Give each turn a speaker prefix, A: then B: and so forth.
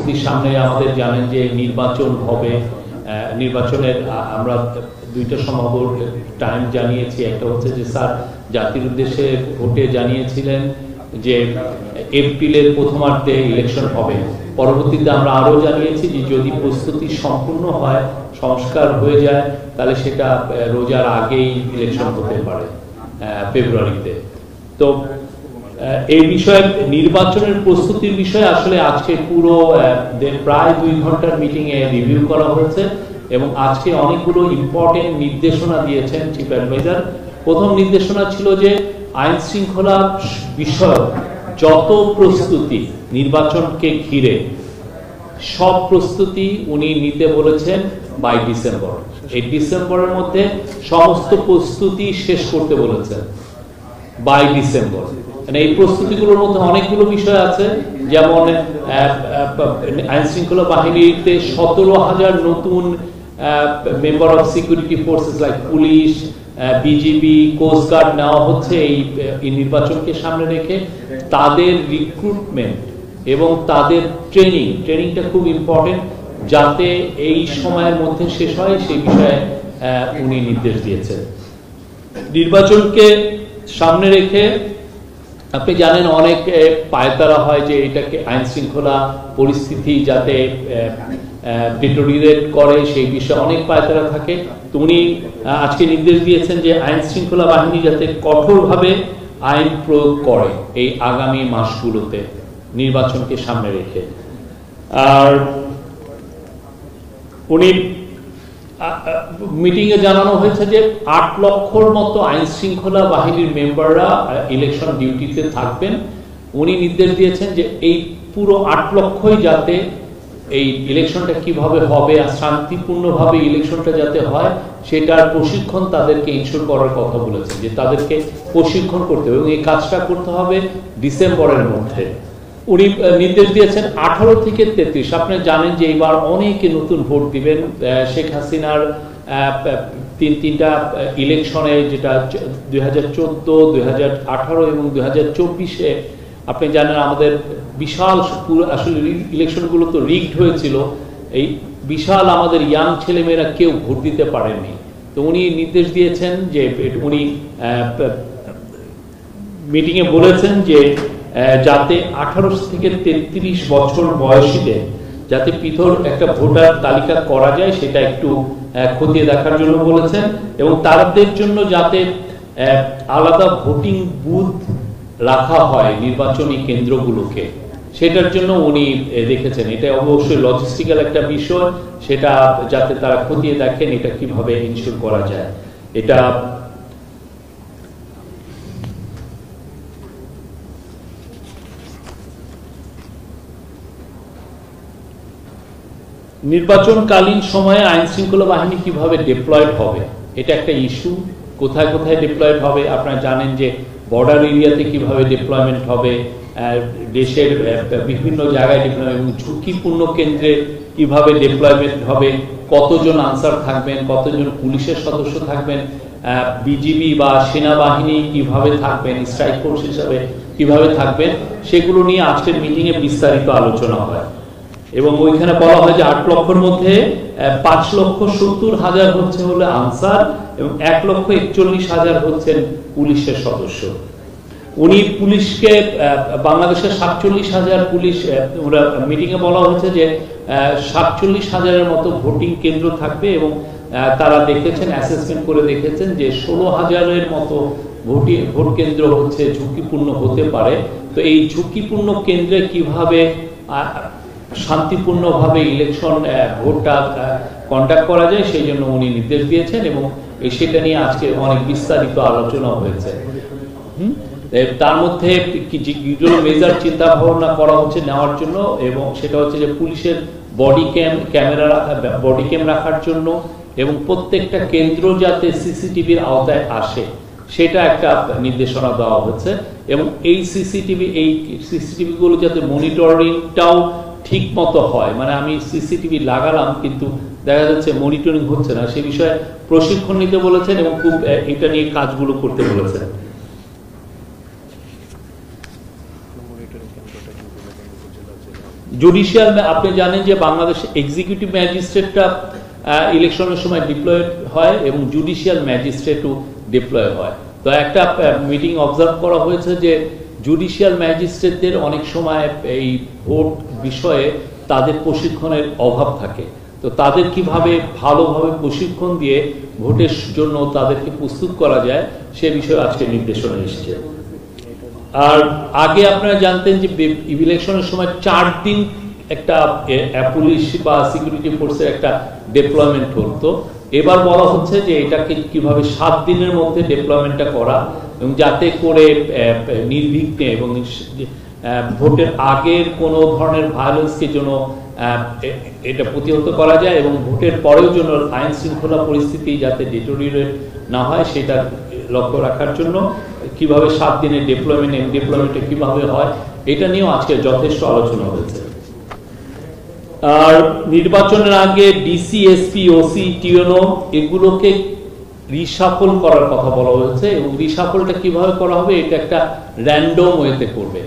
A: প্রস্তুতির সামনে আমাদের জানেন যে নির্বাচন হবে, নির্বাচনের আমরা দুইটা সম্ভাব্য টাইম জানিয়েছি। একটা হচ্ছে যে স্যার জাতির উদ্দেশ্যে ভোটে জানিয়েছিলেন যে এপ্রিলের প্রথমার্ধে ইলেকশন হবে। পরবর্তীতে আমরা আরও জানিয়েছি যে যদি প্রস্তুতি সম্পূর্ণ হয়, সংস্কার হয়ে যায়, তাহলে সেটা রোজার আগেই ইলেকশন হতে পারে ফেব্রুয়ারিতে। তো এই বিষয়ে নির্বাচনের প্রস্তুতির বিষয়ে আসলে আজকে পুরো প্রায় 2 ঘন্টার মিটিংয়ে রিভিউ করা হয়েছে এবং আজকে অনেকগুলো ইম্পর্টেন্ট নির্দেশনা দিয়েছেন চিফ অ্যাডভাইজার। প্রথম নির্দেশনা ছিল যে আইন শৃঙ্খলা বিষয়ক যত প্রস্তুতি নির্বাচনকে ঘিরে সব প্রস্তুতি উনি নিতে বলেছেন বাই ডিসেম্বর। এই ডিসেম্বরের মধ্যে সমস্ত প্রস্তুতি শেষ করতে বলেছেন বাই ডিসেম্বর। মানে এই প্রস্তুতিগুলোর মধ্যে অনেকগুলো বিষয় আছে, যেমন আইন শৃঙ্খলা বাহিনীতে 17,000 নতুন member of security forces like police, BGB, coast guard নেওয়া হচ্ছে এই নির্বাচনকে সামনে রেখে। তাদের রিক্রুটমেন্ট এবং তাদের ট্রেনিংটা খুব ইম্পর্টেন্ট, যাতে এই সময়ের মধ্যে শেষ হয় সেই বিষয়ে উনি নির্দেশ দিয়েছেন। নির্বাচনকে সামনে রেখে আপনি জানেন অনেক পায়তারা হয় যে এটাকে আইন শৃঙ্খলা পরিস্থিতি যাতে ডিটোরিয়েট করে সেই বিষয়ে অনেক পায়তারা থাকে। তো উনি আজকে নির্দেশ দিয়েছেন যে আইন শৃঙ্খলা বাহিনী যাতে কঠোরভাবে আইন প্রয়োগ করে এই আগামী মাসগুলোতে নির্বাচনকে সামনে রেখে। আর উনি মিটিংয়ে জানানো হয়েছে যে 8 লক্ষর মতো আইন শৃঙ্খলা বাহিনীর মেম্বাররা ইলেকশন ডিউটিতে থাকবেন। উনি নির্দেশ দিয়েছেন যে এই পুরো 8 লক্ষই যাতে এই ইলেকশনটা কিভাবে হবে আর শান্তিপূর্ণভাবে ইলেকশনটা যাতে হয় সেটার প্রশিক্ষণ তাদেরকে ইনশিওর করার কথা বলেছেন, যে তাদেরকে প্রশিক্ষণ করতে হবে এবং এই কাজটা করতে হবে ডিসেম্বরের মধ্যে। উনি নির্দেশ দিয়েছেন 18 থেকে 33। আপনি জানেন যে এবার অনেকে নতুন ভোট দিবেন। শেখ হাসিনার তিনটা ইলেকশনে, যেটা 2014, 2018 এবং 2024-এ আপনি জানেন আমাদের বিশাল আসলে ইলেকশনগুলো তো রিগড হয়েছিল। এই বিশাল আমাদের ইয়াং ছেলেমেয়েরা কেউ ভোট দিতে পারেননি। তো উনি নির্দেশ দিয়েছেন যে উনি মিটিংয়ে বলেছেন যে যাতে 18 থেকে 33 বছর বয়সীদের যাতে পৃথক একটা ভোটার তালিকা করা যায় সেটা একটু খতিয়ে দেখার জন্য বলেছেন এবং তাদের জন্য যাতে আলাদা ভোটিং বুথ রাখা হয় নির্বাচনী কেন্দ্রগুলোকে, সেটার জন্য উনি দেখেছেন। এটা অবশ্যই লজিস্টিক্যাল একটা বিষয়, সেটা যাতে তারা খতিয়ে দেখেন এটা কিভাবে ইনশিওর করা যায়। এটা নির্বাচনকালীন সময়ে আইন শৃঙ্খলা বাহিনী কিভাবে ডিপ্লয়েড হবে এটা একটা ইস্যু। কোথায় কোথায় ডিপ্লয়েড হবে আপনারা জানেন যে বর্ডার এরিয়াতে কিভাবে ডিপ্লয়মেন্ট হবে, দেশের বিভিন্ন জায়গায় ডিপ্লয়মেন্ট এবং ঝুঁকিপূর্ণ কেন্দ্রে কিভাবে ডিপ্লয়মেন্ট হবে, কতজন আনসার থাকবেন, কতজন পুলিশের সদস্য থাকবেন, বিজিবি বা সেনাবাহিনী কিভাবে থাকবেন, স্ট্রাইক ফোর্স হিসাবে কিভাবে থাকবেন, সেগুলো নিয়ে আজকের মিটিংয়ে বিস্তারিত আলোচনা হয়। এবং ওইখানে বলা হয় যে 8 লক্ষের মধ্যে 5,70,000 হচ্ছে হলো আনসার এবং 1,41,000 হচ্ছেন পুলিশের সদস্য। উনি পুলিশকে বাংলাদেশের 47,000 পুলিশ, ওরা মিটিংয়ে বলা হয়েছে যে 47,000-এর মতো ভোটিং কেন্দ্র থাকবে এবং তারা দেখেছেন, অ্যাসেসমেন্ট করে দেখেছেন যে 16,000-এর মতো ভোট কেন্দ্র হচ্ছে ঝুঁকিপূর্ণ হতে পারে। তো এই ঝুঁকিপূর্ণ কেন্দ্রে কিভাবে শান্তিপূর্ণভাবে ইলেকশন ভোটটা কন্ডাক্ট করা যায় সেই জন্য উনি নির্দেশ দিয়েছেন এবং সেটা নিয়ে আজকে অনেক বিস্তারিত আলোচনা হয়েছে। তার মধ্যে যেগুলো মেজার চিন্তা ভাবনা করা হচ্ছে নেওয়ার জন্য, এবং সেটা হচ্ছে যে পুলিশের বডি ক্যাম রাখার জন্য এবং প্রত্যেকটা কেন্দ্র যাতে সিসিটিভির আওতায় আসে সেটা একটা নির্দেশনা দেওয়া হচ্ছে এবং এই সিসিটিভি গুলো যাতে মনিটরিংটাও ঠিক মতো হয়। মানে আমি সিসিটিভি লাগালাম কিন্তু দেখা যাচ্ছে মনিটরিং হচ্ছে না, সে বিষয়ে প্রশিক্ষণ নিতে বলেছেন এবং খুব এটা নিয়ে কাজগুলো করতে বলেছেন। জুডিশিয়াল, আপনি জানেন যে বাংলাদেশে এক্সিকিউটিভ ম্যাজিস্ট্রেটটা ইলেকশনের সময় ডিপ্লয়েড হয় এবং জুডিশিয়াল ম্যাজিস্ট্রেটও ডিপ্লয় হয়। তো একটা মিটিং অবজার্ভ করা হয়েছে যে জুডিশিয়াল ম্যাজিস্ট্রেটদের অনেক সময় এই ভোট বিষয়ে তাদের প্রশিক্ষণের অভাব থাকে। তো তাদের কিভাবে ভালোভাবে প্রশিক্ষণ দিয়ে ভোটের জন্য তাদেরকে প্রস্তুত করা যায় সে বিষয়ে আজকে নির্দেশনা এসেছে। আর আগে আপনারা জানতেন যে ইলেকশনের সময় 4 দিন একটা পুলিশ বা সিকিউরিটি ফোর্সের একটা ডেপ্লয়মেন্ট হতো। এবার বলা হচ্ছে যে এটাকে কিভাবে 7 দিনের মধ্যে ডেপ্লয়মেন্টটা করা এবং যাতে করে নির্বিঘ্নে এবং ভোটের আগের কোনো ধরনের ভায়োলেন্সকে যেন এটা প্রতিহত করা যায় এবং ভোটের পরেও যেন আইন শৃঙ্খলা পরিস্থিতি যাতে ডিটোরিয়েট না হয় সেটা লক্ষ্য রাখার জন্য কিভাবে 7 দিনের ডিপ্লয়মেন্টে কিভাবে হয় এটা নিয়েও আজকে যথেষ্ট আলোচনা হয়েছে। আর নির্বাচনের আগে ডিসি, এসপি, ওসি, টিএনও এগুলোকে রিশাফল করার কথা বলা হয়েছে এবং রিশাফলটা কিভাবে করা হবে এটা একটা র্যান্ডম ওয়েতে করবে।